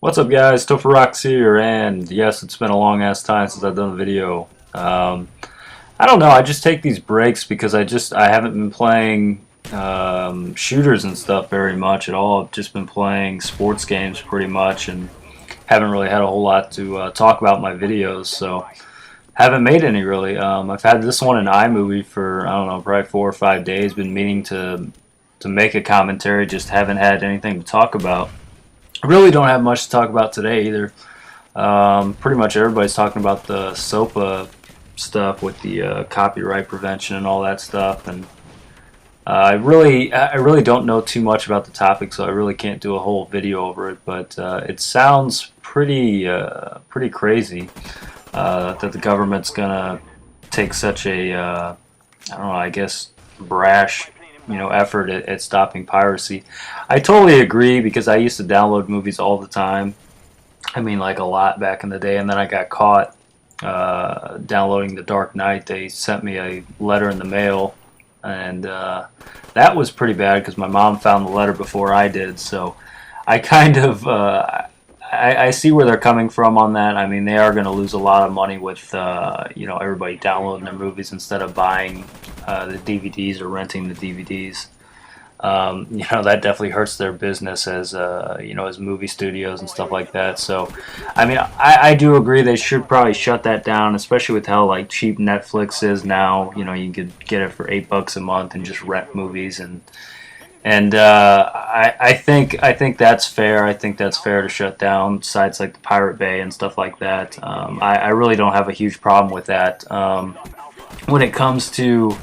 What's up, guys? Topher Rocks here, and yes, it's been a long ass time since I've done a video. I don't know. I just take these breaks because I haven't been playing shooters and stuff very much at all. I've just been playing sports games pretty much, and haven't really had a whole lot to talk about in my videos. So haven't made any really. I've had this one in iMovie for I don't know, probably 4 or 5 days. Been meaning to make a commentary, just haven't had anything to talk about. I really don't have much to talk about today either. Pretty much everybody's talking about the SOPA stuff with the copyright prevention and all that stuff, and I really don't know too much about the topic, so I really can't do a whole video over it. But it sounds pretty crazy that the government's gonna take such a I don't know, I guess brash effort at stopping piracy. I totally agree because I used to download movies all the time. I mean, like a lot back in the day, and then I got caught downloading The Dark Knight. They sent me a letter in the mail, and that was pretty bad because my mom found the letter before I did. So I kind of I see where they're coming from on that. I mean, they are going to lose a lot of money with everybody downloading their movies instead of buying the DVDs or renting the DVDs. That definitely hurts their business as as movie studios and stuff like that. So, I mean, I do agree they should probably shut that down, especially with how like cheap Netflix is now. You could get it for $8 a month and just rent movies and I think that's fair. I think that's fair to shut down sites like the Pirate Bay and stuff like that. I really don't have a huge problem with that. When it comes to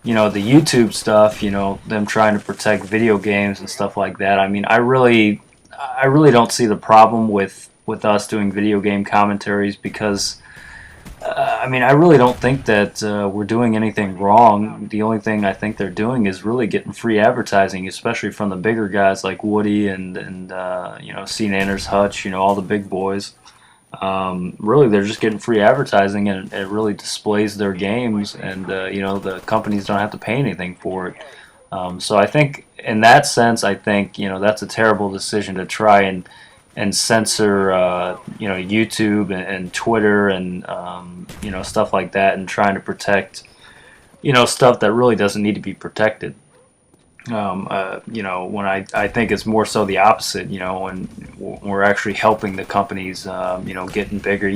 the YouTube stuff, them trying to protect video games and stuff like that. I mean, I really don't see the problem with us doing video game commentaries because I mean, I really don't think that we're doing anything wrong. The only thing I think they're doing is really getting free advertising, especially from the bigger guys like Woody and C. Nanners Hutch, all the big boys. Really, they're just getting free advertising, and it really displays their games, and the companies don't have to pay anything for it. So I think, in that sense, I think that's a terrible decision to try and censor YouTube and Twitter and stuff like that, and trying to protect stuff that really doesn't need to be protected. When I think it's more so the opposite. When we're actually helping the companies, getting bigger.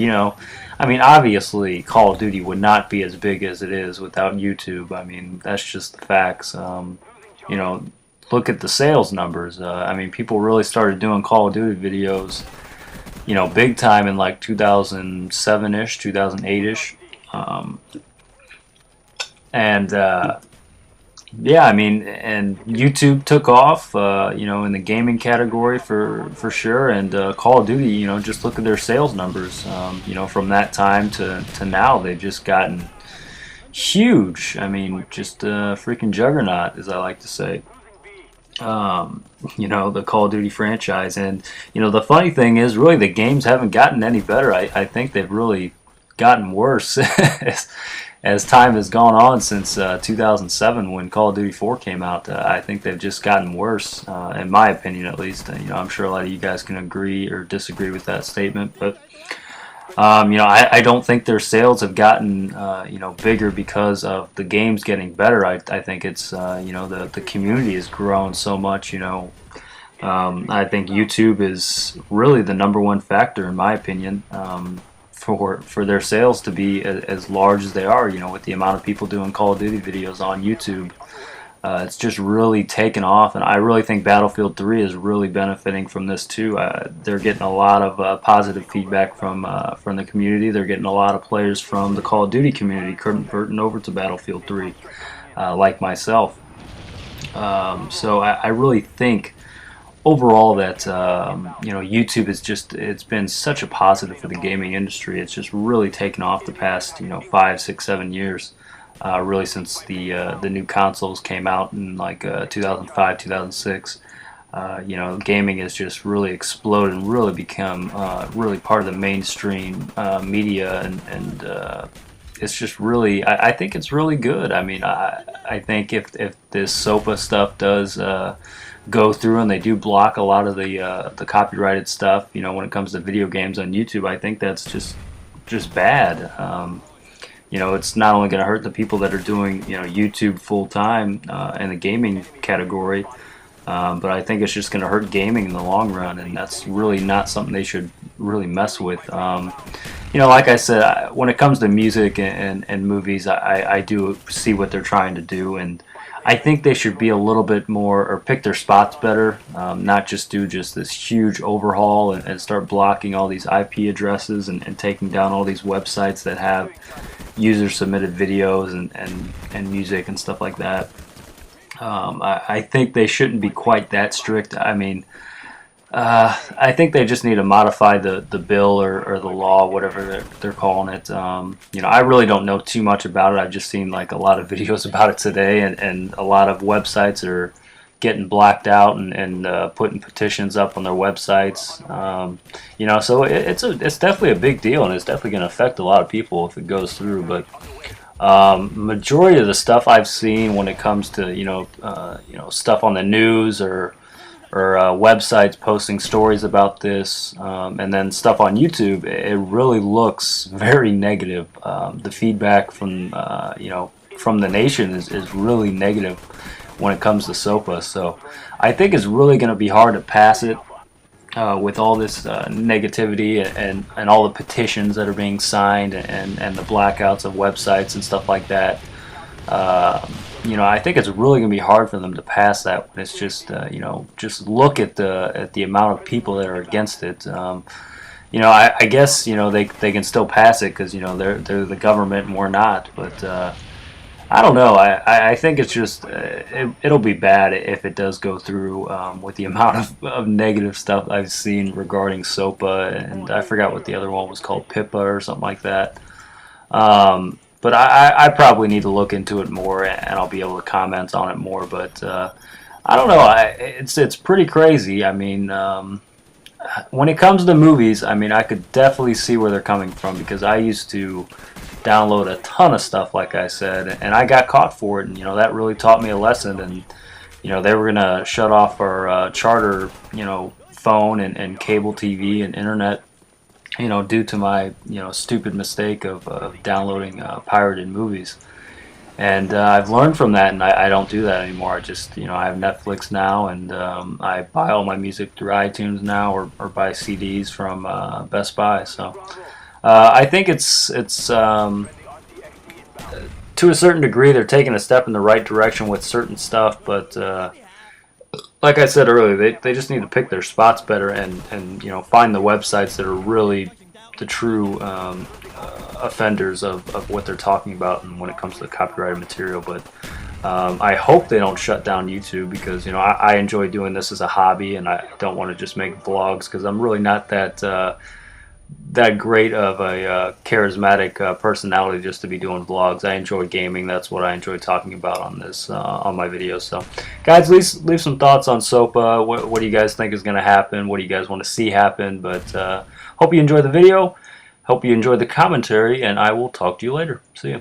I mean, obviously, Call of Duty would not be as big as it is without YouTube. I mean, that's just the facts. You know, Look at the sales numbers. I mean, people really started doing Call of Duty videos, big time in like 2007-ish, 2008-ish. And yeah, I mean, and YouTube took off, in the gaming category for sure. And Call of Duty, just look at their sales numbers. From that time to now, they've just gotten huge. I mean, just a freaking juggernaut, as I like to say. The Call of Duty franchise. And, the funny thing is, really, the games haven't gotten any better. I think they've really gotten worse as time has gone on since 2007 when Call of Duty 4 came out. I think they've just gotten worse, in my opinion at least. I'm sure a lot of you guys can agree or disagree with that statement, but I don't think their sales have gotten bigger because of the games getting better. I think it's the community has grown so much. I think YouTube is really the #1 factor, in my opinion, for their sales to be as large as they are. With the amount of people doing Call of Duty videos on YouTube. It's just really taken off, and I really think Battlefield 3 is really benefiting from this too. They're getting a lot of positive feedback from the community. They're getting a lot of players from the Call of Duty community converting over to Battlefield 3, like myself. So I really think overall that YouTube is it's been such a positive for the gaming industry. It's just really taken off the past 5, 6, 7 years. Really since the new consoles came out in like 2005, 2006. Gaming has just really exploded and really become really part of the mainstream media, and it's just really, I think it's really good. I mean, I think if this SOPA stuff does go through and they do block a lot of the copyrighted stuff. You know, when it comes to video games on YouTube, I think that's just bad. You know, it's not only going to hurt the people that are doing, you know, YouTube full time in the gaming category, but I think it's just going to hurt gaming in the long run, and that's really not something they should really mess with. You know, like I said, when it comes to music and movies, I do see what they're trying to do, and I think they should be a little bit more, or pick their spots better, not just do just this huge overhaul and start blocking all these IP addresses and taking down all these websites that have user submitted videos and music and stuff like that. I think they shouldn't be quite that strict. I mean, I think they just need to modify the bill or the law, whatever they're calling it. You know, I really don't know too much about it. I've just seen like a lot of videos about it today, and a lot of websites are getting blacked out and putting petitions up on their websites. You know, so it's definitely a big deal, and it's definitely going to affect a lot of people if it goes through. But majority of the stuff I've seen when it comes to you know stuff on the news or websites posting stories about this, and then stuff on YouTube, it really looks very negative. The feedback from you know from the nation is really negative when it comes to SOPA. So I think it's really going to be hard to pass it with all this negativity and all the petitions that are being signed and the blackouts of websites and stuff like that. You know, I think it's really going to be hard for them to pass that when it's just you know, just look at the amount of people that are against it. You know, I guess you know they can still pass it because you know they're the government and we're not, but I don't know. I think it's just it'll be bad if it does go through with the amount of negative stuff I've seen regarding SOPA, and I forgot what the other one was called, PIPA or something like that. But I probably need to look into it more, and I'll be able to comment on it more. But I don't know. It's pretty crazy. I mean, when it comes to movies, I mean, I could definitely see where they're coming from because I used to download a ton of stuff, like I said, and I got caught for it, and you know that really taught me a lesson. And you know they were gonna shut off our charter, you know, phone and cable TV and internet, you know, due to my you know stupid mistake of downloading pirated movies. And I've learned from that, and I don't do that anymore. I just, you know, I have Netflix now, and I buy all my music through iTunes now, or buy CDs from Best Buy. So I think it's to a certain degree they're taking a step in the right direction with certain stuff, but like I said earlier, they just need to pick their spots better and you know find the websites that are really the true offenders of what they're talking about and when it comes to the copyrighted material. But I hope they don't shut down YouTube because you know I enjoy doing this as a hobby, and I don't want to just make vlogs because I'm really not that great of a charismatic personality just to be doing vlogs. I enjoy gaming. That's what I enjoy talking about on this on my videos. So guys, leave some thoughts on SOPA. What do you guys think is going to happen? What do you guys want to see happen? But hope you enjoyed the video. Hope you enjoyed the commentary, and I will talk to you later. See ya.